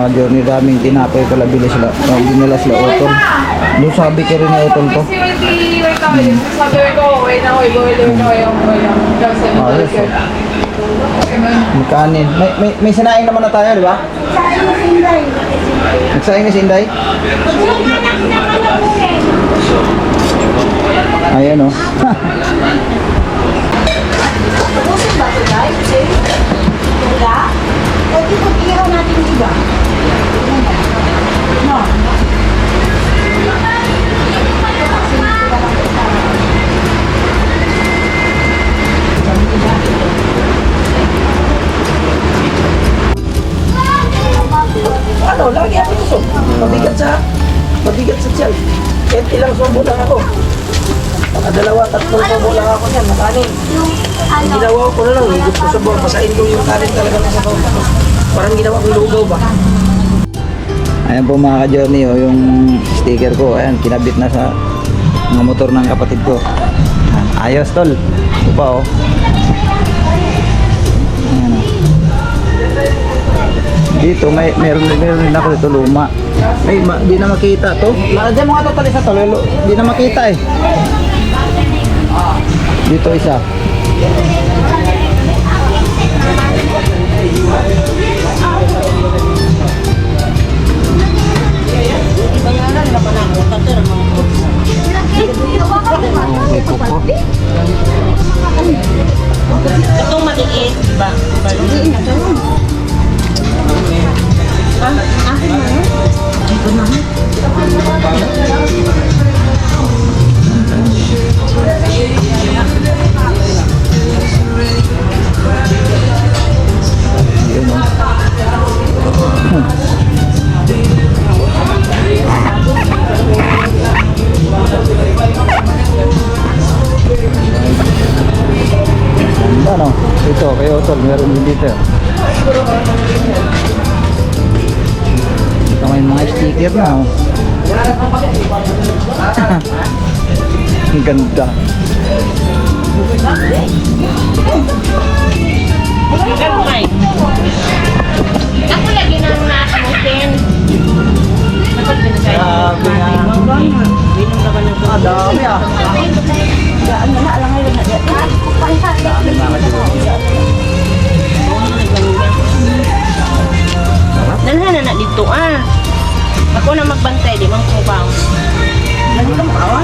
mga journey, daming tinapay pala bili sila. Dinala sila utol. Doon sabi ka rin ni utol to. Ayos oh. Kanin. May sinaing naman na tayo, di ba? Nagsaing ni si Inday? Ayan o. Pwede pag-ihaw natin iba. No. Ano, lagi ako ito. Mabigat sa tiyan. Kahit ilang subo lang ako. Nakadalawa, tatlong subo lang ako dyan, makanin. Ang ginawa ko na lang, higit ko sa buwan, pasain ko yung kanin talaga ng sabaw. Parang ginawa kong lugaw ba? Ayan po mga ka-journey oh, yung sticker ko. Ayan, kinabit na sa mga motor ng kapatid ko. Ayan, ayos tol. Ito pa oh. Ayan, oh. Dito meron din ako dito luma. Di na makita to. Diyan mga total isa to. Di na makita eh. Dito isa. Itong maliit ba? Yun oh. Ano? Ito, kayo tol, meron din dito. Ito may mga sticker na oh. Ang ganda. Ako lagi nang nakamutin. Grabe nga. Dami ah. Nalhan na dito ah. Ako na magbantay, di mang kubaw. Lagi kang bawa?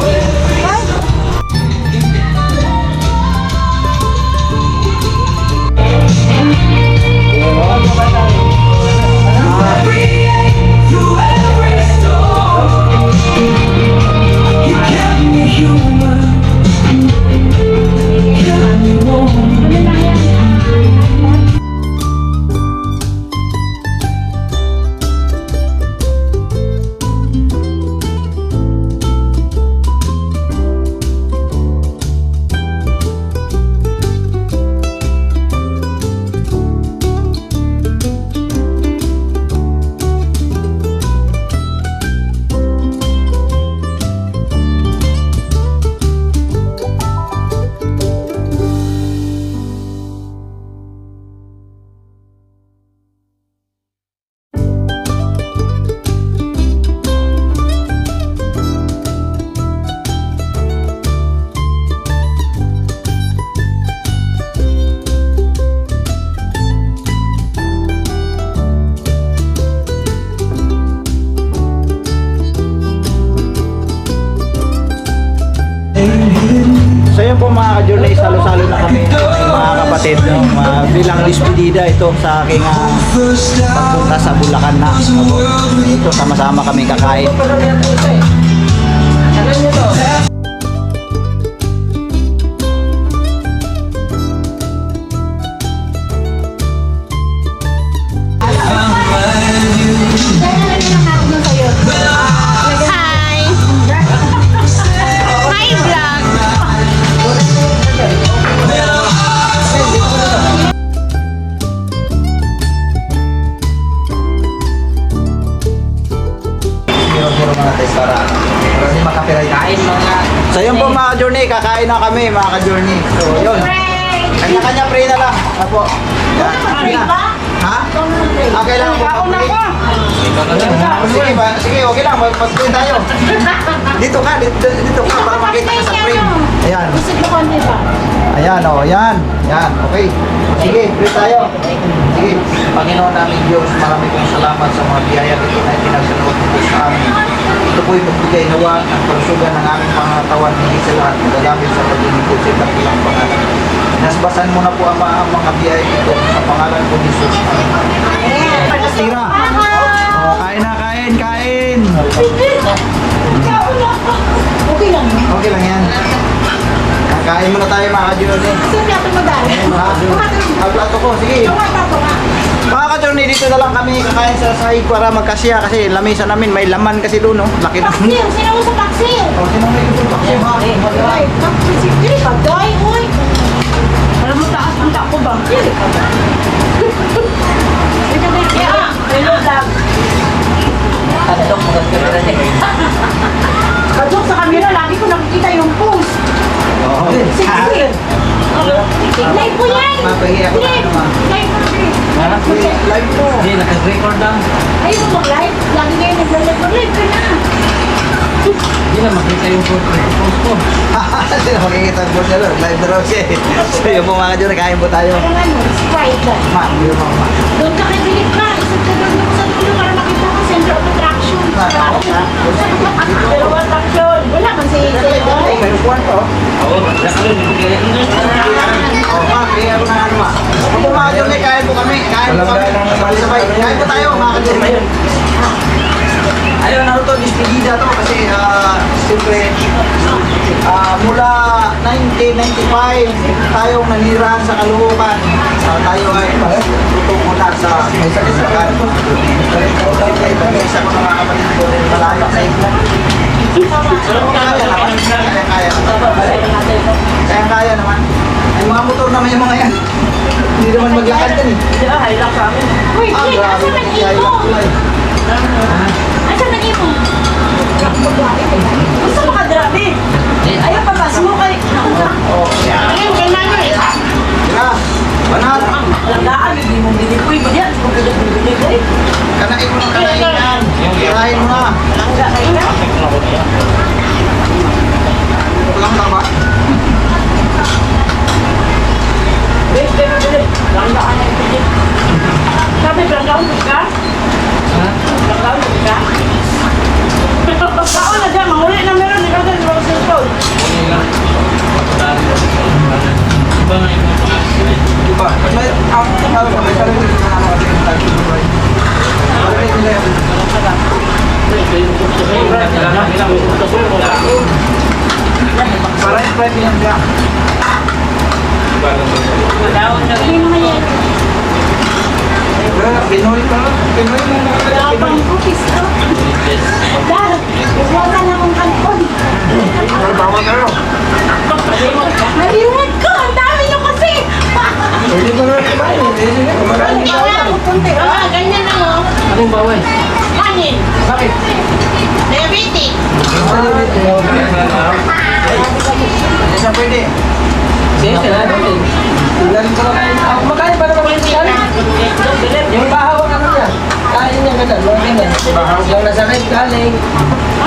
So yun po mga ka-journey, salo-salo na kami mga kapatid no? Bilang despedida ito sa aking pagpunta sa Bulacan na ito, sama-sama kami kakain. Hi! Hi vlog! Zero natin para hindi makapiray kain mga. So yun po mga ka-journey, kakain na kami mga ka-journey. So yun. Kanya-kanya pray na lang. Apo. Yan. Ha? Kailangan mo Kauna mag-break. ko. Sige ba? Sige, okay lang. Mag-break tayo. Dito ka para makita ka sa frame. Ayan. Gusto ko kami ba? Ayan, oh, yan. Yan, okay. Sige, pray tayo. Sige, Panginoon namin Diyos, marami pong salamat sa mga biyaya ito na ipinagsalood mo sa amin. Ito po'y magbigay nawa ng pagsugan ng aming pangatawan hindi sa lahat magagamit sa paglilingkod sa ilang pangalan. Nasbasan mo na po ang mga biyaya ito sa pangalan ko Jesus. Tira. Oh, kain na, kain. Okay lang. Okay lang yan. Kain muna tayo mga ka-journey. Kasi piyato mo dahil. Ang plato ko, sige. Mga ka-journey, dito na lang kami kakain sa sahig para magkasya kasi lamisa namin, may laman kasi doon, no? Laki na. Paksil! Sino mo sa paksil? Oh, sino may gusto paksil, ha? Ay, paksil! Dili ka, day, uy! Alam mo, taas ang tako ba? Dili ka ba? Dito, dito, kaya, hello, vlog. Kadok sa camera, lagi ko nakikita yung post. Oo. Sige. Live po yan! Mapahiya ko na Live! naman. Live mo, live. Live mo. Hindi, naka-record lang. Ayaw mo mag-live? Lagi ngayon nag-live. Mag-live ka na. Hindi na makita yung post ko. Sino makikita po siya, Lord? Live na raw siya. So yun po mga ka-journey, kain po tayo. Parang ano, Sprite lang. Ma, yun mo, ma. Doon ka kay Philip na. Isang ka doon sa dulo para makita ko center of attraction. Pero what action? Wala man si Oh, may kwarto. Oo, nakalun. Oh, ma, kaya ko na ano, ma. Opo mga ka-journey, kain po kami. Kain po kami. Sabay-sabay. Kain po tayo mga ka-journey. Ayun, Naruto, despedida to kasi siyempre mula 1995 tayong nanirahan sa Caloocan. Tayo ay tutong muna sa Caloocan. Ito may isa ko ng mga kapatid ko rin malayo sa ito. Kaya naman. Kaya naman. Ay mga motor naman yung mga yan. Hindi naman maglakad yan eh. Highlight sa amin. Uy, Ah, Jake, grabe. asa man Kaya imo? yun. Asa man imo? Gusto mo ka grabe? Ayaw pa bas mo kay... Oh, Ayaw, ganyan mo eh. sila. Banat. Alagaan, hindi mo binikoy ba yan? Kung binikoy. Kanain mo na kanain yan. Kirahin mo na. Langga kayo na. Walang tama. Langga ka na yung pili. Sabi, langgaon ka? Langgaon ka? Langgaon na dyan, mahuli na meron. Ikaw din, mga cellphone. Iba nga yung mga pangalan. Diba? May ang tawag ko may sarili na ano kasi yung tag ko. Sarili nila yan. Para yung pwede yan siya. Hindi naman yan. Pinoy ka lang. Pinoy mo na. Wala pang cookies, no? Dar, wala na akong kampon. Bawal ka rin. Naliwag ko! Ang dami nyo kasi! Pwede ko na rin ba yun? Marami ka Wala akong punti. Ah, ganyan na mo. Anong bawal? Kanin. Bakit? Diabetic. Hindi siya pwede. Sige, sila. Ilan ko na kain. Ako makain para makain siya. Yung bahaw ang ano niya. Kain niya ganun. Mga ganyan. Yung nasa red galing.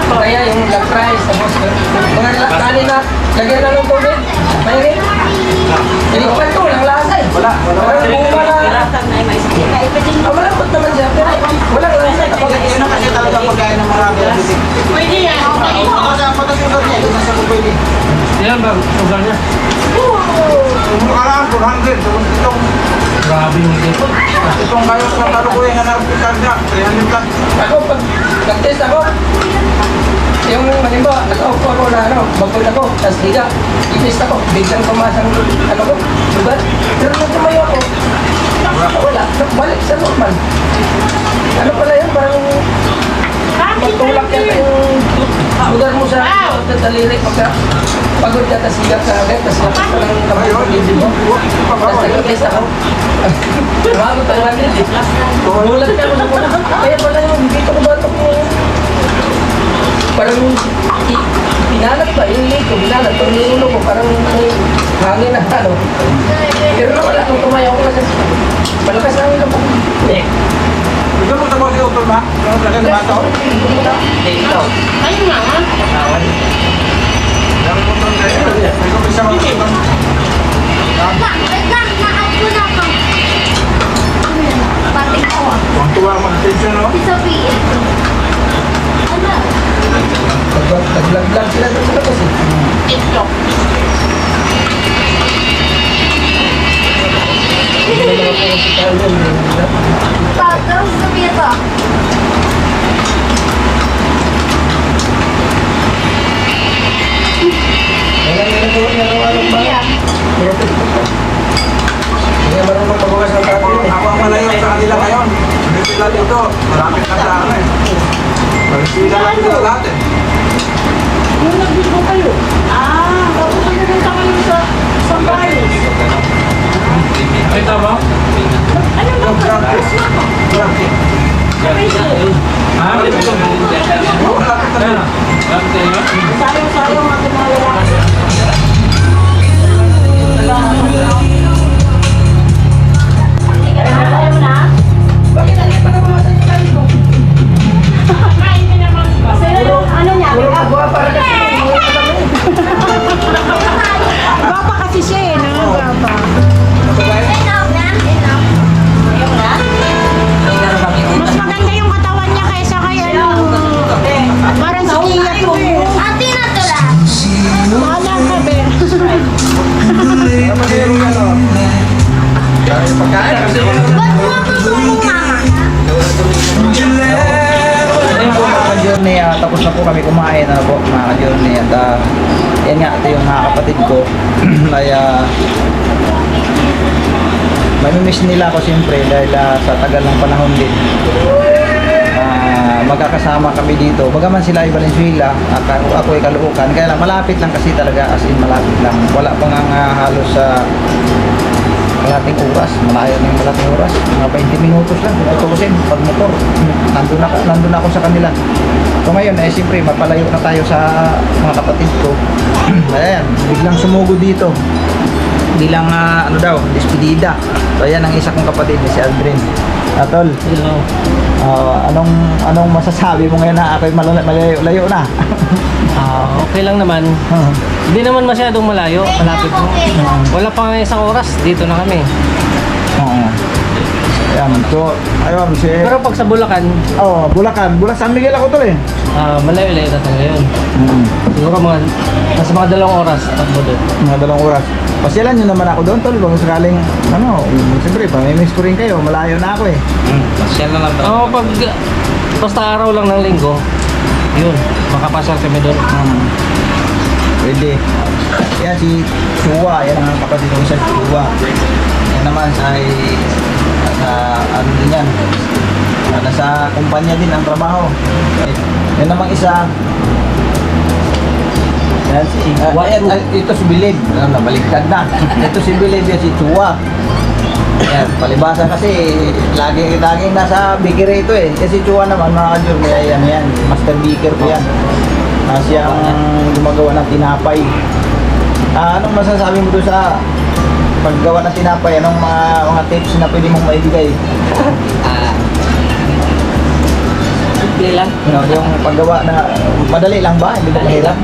Kaya yung lagprice. Tapos mga kanin na. Lagyan na ng tubig. Mayroon. Hindi ko pa ito. Walang lasa eh. Wala. Walang bunga na. Malambot naman siya. Pero walang lasa. Yun na kasi talaga pagkain ng marami. Pwede yan. Ako sa pagkasunod niya, ito nasa ko pwede. Yan ba? Sugar niya. Nakaraan, 400. Tapos itong, Grabe yung ito. itong kayo sa kalukuya na napikarga, 300 lang. Ako pag nag-test ako. Yung halimbawa, nakaupo ako na ano, bagod ako, tapos higa, i-test ako, biglang pumasang ano ko, lugar. Pero nung tumayo ako, wala, balik sa normal. Ano pala yun, parang magtulak yata yung lugar mo sa daliri pagka pagod ka, tapos higa ka agad, tapos lapit ka lang kamay mo, hindi mo. Tapos nag-test ako. Magot ang langit eh. Mulat ka ako sa muna. Kaya pala yung dito ko batok mo. parang pinalat ba? Yung leg ko, pinalat. Parang yung ulo ko, parang may hangin na ano. Pero wala nung tumayaw ko kasi malakas lang yung eh. Gusto mo sa mga utol ba? Ano talaga na ba ito? Dito. Ayun nga ha. Ang tuwa mo attention, no? Naglag-lag sila doon sa labas eh. TikTok. Hindi na mga pumunta doon. Wala nila doon yung araw-araw ba? Pero TikTok pa. Hindi nga marunong magbukas ng tato yun eh. Ako ang malayo sa kanila ngayon. Hindi sila dito. Marami na sa ano eh. Sila lang sila lahat eh. Yung nag-video kayo. Ah, tapos nagpunta kayo sa bahay. Ay, tama? Ano ba? Ah, ito. Ayan na. Sayang-sayang ang ginagawa. Ayaw mo na? Bakit ano pa naman sa tayo mo? Kain ka naman. Ano niya? Puro magwa para kasi mga kami. Gwapa kasi siya eh, no? Gwapa. Mas maganda yung katawan niya kaysa kay ano. Parang si Kia to eh. Wala ka, be. Pagkain kasi ayun po mga ka-journey, tapos na po kami kumain po mga ka-journey at yan nga, ito yung mga kapatid ko ay mamimiss nila ako siyempre dahil sa tagal ng panahon din magkakasama kami dito bagaman sila ay Valenzuela ako ay Caloocan kaya lang malapit lang kasi talaga as in malapit lang wala pa nga halos sa malating oras, malayo na yung malating oras mga 20 minutos lang kung tutusin pag motor, nandun ako sa kanila so ngayon eh siyempre mapalayo na tayo sa mga kapatid ko ayan, biglang sumugod dito bilang ano daw, despedida so ayan ang isa kong kapatid si Aldrin Atol, anong masasabi mo ngayon na ako'y malayo na Okay lang naman. Hindi naman masyadong malayo. Malapit mo. Wala pa nga isang oras. Dito na kami. oo ayan, so ayun si Pero pag sa Bulacan, Bulacan, San Miguel ako to eh malayo-layo na tayo ngayon. Siguro nasa mga 2 oras. Takbo doon. mga 2 oras. Pasyalan nyo naman ako doon, tol. Kung sakaling, siyempre, pamimiss ko rin kayo. Malayo na ako eh. Pasyan na lang tayo. Oo, basta araw lang ng linggo, yun, makapasal kami doon. Pwede. Yan si Chua, yan ang kapatid ko sa Chua. Yan naman ay ano din yan. Nasa kumpanya din ang trabaho. Yan namang isa. Yan si ito si Bilib. Nabaliktad na. Ito si Bilib, yan si Chua. Yan, palibasa kasi laging nasa bakery ito eh. Kasi si Chua naman mga ka-journey ay yan, master baker ko yan. Siyang gumagawa ng tinapay. Anong masasabi mo doon sa paggawa ng tinapay? Anong mga tips na pwede mong maibigay? Simple lang. Yung paggawa na madali lang ba? Hindi ba mahirap?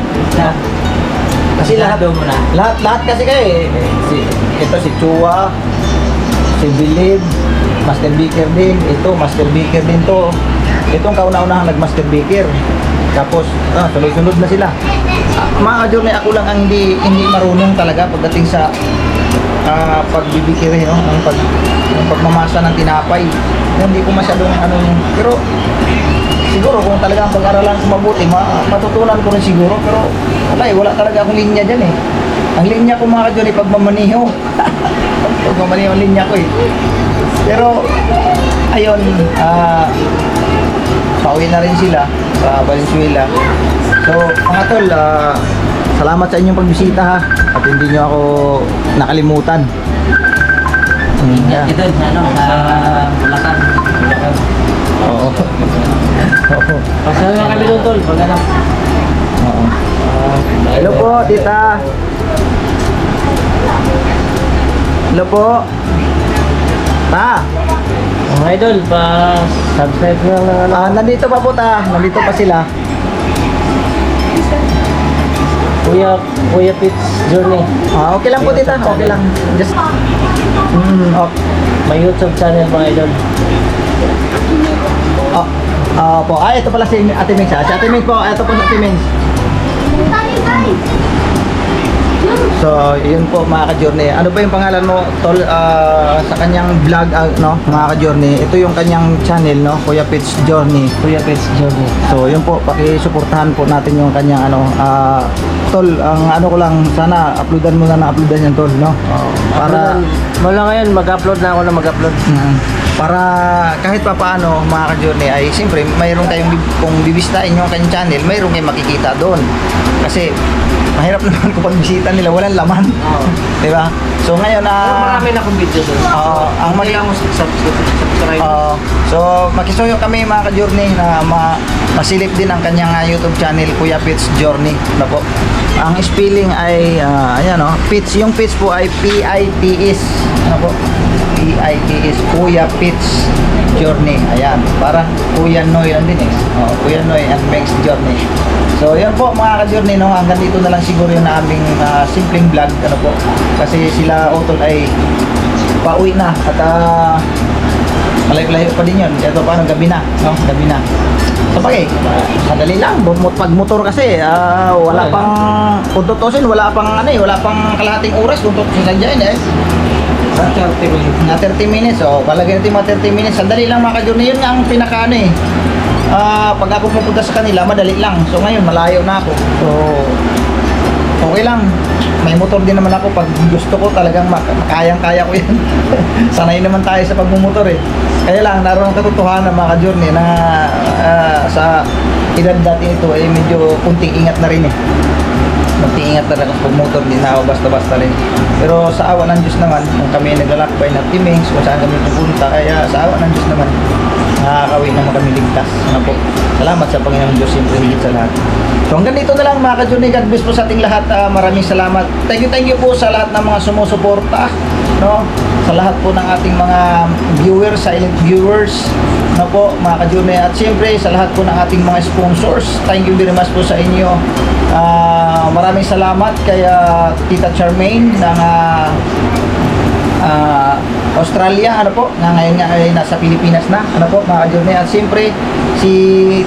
Kasi lahat kasi kayo eh. Ito si Chua, si Bilib, master baker din. Ito, master baker din to. Itong kauna-unahang nag-master baker. Tapos, sunod-sunod na sila. Mga journey, ako lang ang hindi marunong talaga pagdating sa pagbibikir, no? Ang pagmamasa ng tinapay. Hindi ko masyadong pero siguro kung talaga ang pag-aralan ko mabuti, matutunan ko rin siguro. Pero wala talaga akong linya dyan eh. Ang linya ko mga journey, pagmamaniho. Pagmamaniho ang linya ko eh. Pero, ayun, pauwi na rin sila sa Valenzuela. So, mga tol, salamat sa inyong pagbisita ha. At hindi nyo ako nakalimutan. Ito, sa Bulacan. Oo. Oo. Pasal na kami doon, tol. Pag ano. Oo. Hello po, tita. Hello po. Ta. Mga idol, pa-subscribe na lang ano. Nandito pa po ta. Nandito pa sila. Kuya Pit's Journey. Okay lang po tita. Okay lang. Just okay. May YouTube channel mga idol. Po. Ito pala si Ate Mings. Si Ate Mings po. Ito po si Ate Mings. So, yun po mga ka-journey. Ano ba yung pangalan mo, tol, sa kanyang vlog, no, mga ka-journey? Ito yung kanyang channel, no, Kuya Pit's Journey. Kuya Pit's Journey. So, yun po, pakisuportahan po natin yung kanyang, tol, ang ano ko lang, sana uploadan mo na uploadan yan, tol, no? Para, Mula ngayon, mag-upload na ako na mag-upload. para kahit pa paano, mga ka-journey, ay siyempre, mayroon kayong, kung bibistain yung kanyang channel, mayroon kayong makikita doon. Kasi, mahirap naman kung pagbisita nila, walang laman. Diba? So, ngayon, Marami na akong video doon. ang Hindi lang ako subscribe. so makisuyo kami mga ka-journey na masilip din ang kanyang YouTube channel Kuya Pit's Journey na po. Ang spelling ay ayan Pit's, yung Pit's po ay P-I-T-S, ano po? P-I-T-S, Kuya Pit's Journey. Ayan, parang Kuya Noy lang din Kuya Noy and Meng's Journey. So yan po mga ka-journey, no, hanggang dito na lang siguro yung aming simpleng vlog, ano po, kasi sila Otol ay pauwi na at malayo-layo pa din yun. Ito paano, gabi na, no? Gabi na. So pag madali lang, pag motor kasi wala pang, kung tutusin, wala pang wala pang kalahating oras kung tutusin dyan 30 minutes. na 30 minutes, palagay natin mga 30 minutes, sandali lang mga ka-journey, yun nga ang pinaka pag ako pupunta sa kanila, madali lang. So ngayon, malayo na ako. So, okay lang. May motor din naman ako pag gusto ko talagang makayang-kaya ko yan. Sanay naman tayo sa pagmumotor Kaya lang, naroon ang katotohanan mga ka-journey na sa edad dati ito medyo kunting ingat na rin Kunting ingat na rin sa pagmotor, din na ako basta-basta rin. Pero sa awa ng Diyos naman, kung kami naglalakbay ng Timings, kung saan kami pupunta, kaya sa awa ng Diyos naman, nakakawin naman kami ligtas. Ano po? Salamat sa Panginoong Diyos, siyempre higit sa lahat. So hanggang dito na lang mga ka-journey. God bless po sa ating lahat. Maraming salamat. Thank you po sa lahat ng mga sumusuporta, no? Sa lahat po ng ating mga viewers, silent viewers, no po mga ka-journey. At siyempre sa lahat po ng ating mga sponsors. Thank you very much po sa inyo. Maraming salamat kay Tita Charmaine ng Australia, ano po, na ngayon nga ay nasa Pilipinas na, ano po mga ka-journey. At siyempre si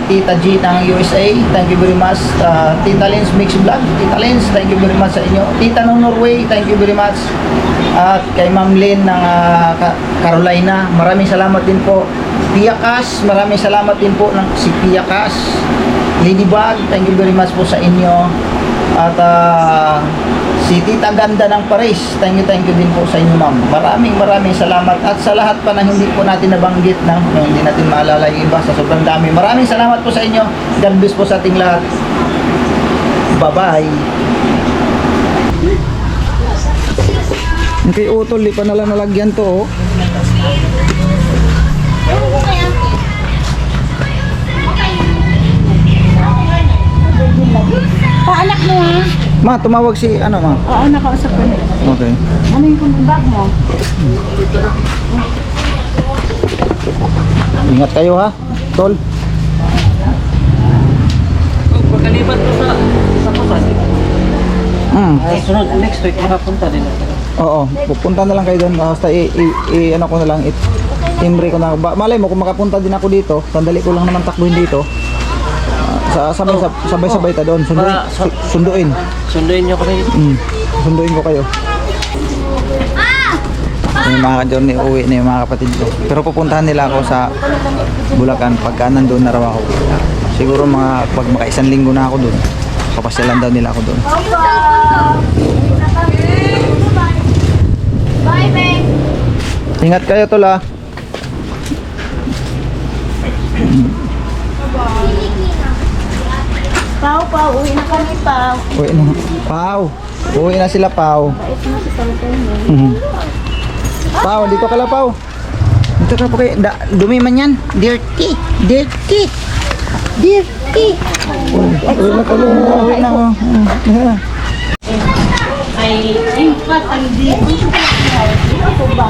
Tita G ng USA, thank you very much. Tita Lens Mix Vlog, Tita Lens, thank you very much sa inyo. Tita ng Norway, thank you very much. At kay Ma'am Lynn ng Carolina, maraming salamat din po. Pia Cash, maraming salamat din po ng si Pia Cash. Ladybug, thank you very much po sa inyo. At si Tita Ganda ng Paris, thank you din po sa inyo ma'am. Maraming salamat. At sa lahat pa na hindi po natin nabanggit, hindi natin maalala yung iba sa sobrang dami, maraming salamat po sa inyo. God bless po sa ating lahat. Bye bye. Okay, Utol, di pa nalang nalagyan to Paanak mo ha? Ma, tumawag si ma? Oo, nakausap ko na. Okay. Ano yung bag mo? Ingat kayo ha, Tol. Pagkalipat ko sa Pasay. Ay, sunod, next week, makapunta din ako. Oo, pupunta na lang kayo doon. Basta ano ko na lang, timbre ko na. Malay mo kung makapunta din ako dito, sandali ko lang naman takbuhin dito. Sabay-sabay ta doon. Sunduin. Sunduin nyo ko rin. Sunduin ko kayo. Yung mga ka-journey, uwi na yung mga kapatid ko. Pero pupuntahan nila ako sa Bulacan pagka nandun na raw ako. Siguro pag maka-isang linggo na ako doon, kapasyalan daw nila ako doon. Bye, babe. Ingat kayo, Tol ah. Pau, uwi na kami, Pau. Uwi na. Pau. Uwi na sila, Pau. Bait mo si Palutong. Pau, dito ka lang, Pau. Dito ka pa kayo. Dumi man yan. Dirty. Dear, uwi na kami. Uwi na. Ay, impat ang di. Ito ba?